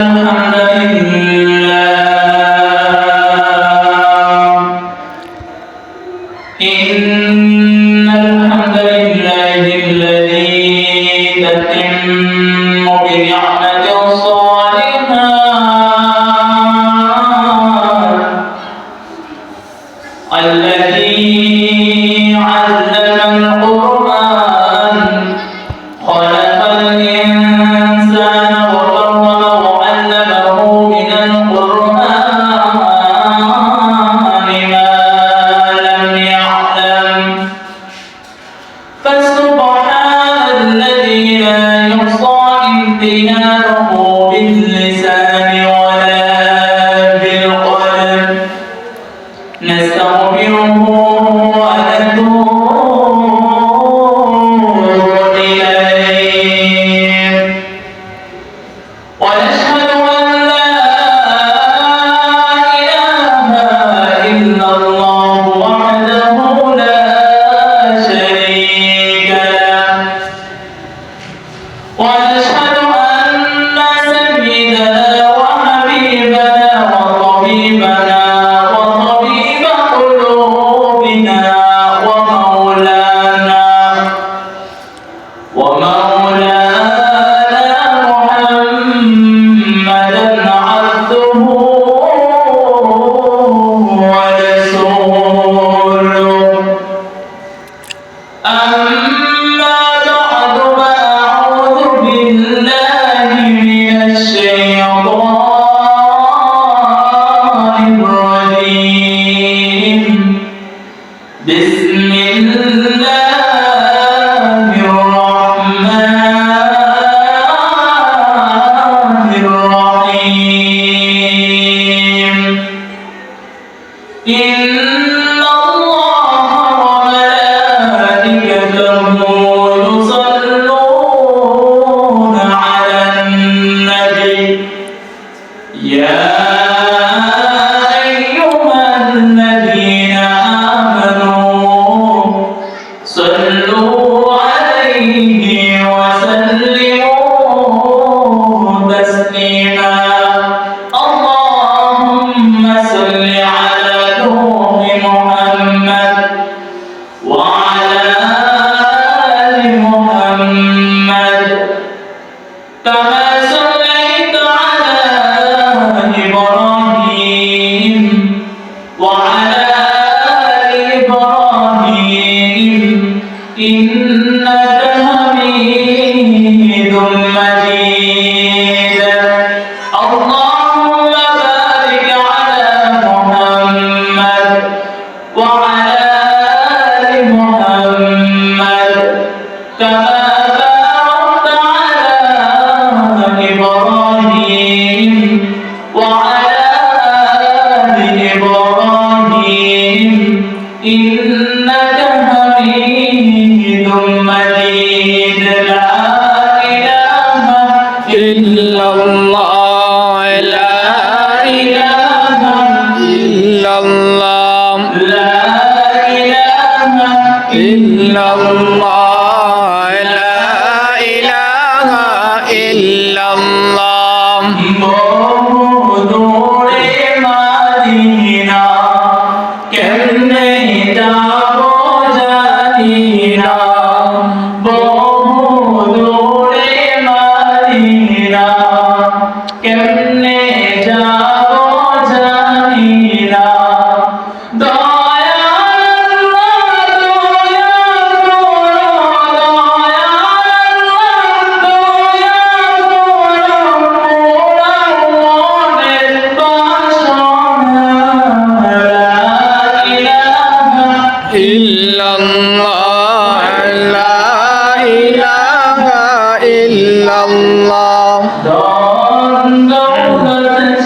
الحمد لله إن الحمد لله الذي تتم بنعمة الصالحات الذي علم القرآن خلق الإنسان وكرمه وعلمه من القرآن ما لم يعلم فسبحان الذي لا يحصى امتنانه باللسان ولا بالقلم نستغفره ونتوب إليه ونشهد أن لا إله إلا الله وحده لا شريك له ونشهد أن سيدنا وحبيبنا وطبيبنا وطبيب قلوبنا ومولانا محمدا عبده ورسوله أما بعد فأعوذ بالله من الشيطان الرجيم بسم الله الرحمن الرحيم إن الله وملائكته يصلون على النبي يا أيها الذين آمنوا صلوا عليه وسلموا تسليما اللهم صل على نور محمد وعلى آل محمد كما صليت على إبراهيم وعلى آل إبراهيم إنك حميد مجيد اللهم بارك على محمد وعلى آل محمد كما باركت على إبراهيم وعلى آل إبراهيم إنك حميد مجيد لا إله إلا الله لا إله إلا الله لا إله إلا الله لا إله إلا الله বহুদূরে মদিনা কেমনে যাব জানি না বহুদূরে মদিনা কেমনে যাব জানি না illallah la ilaha illallah Don dawlat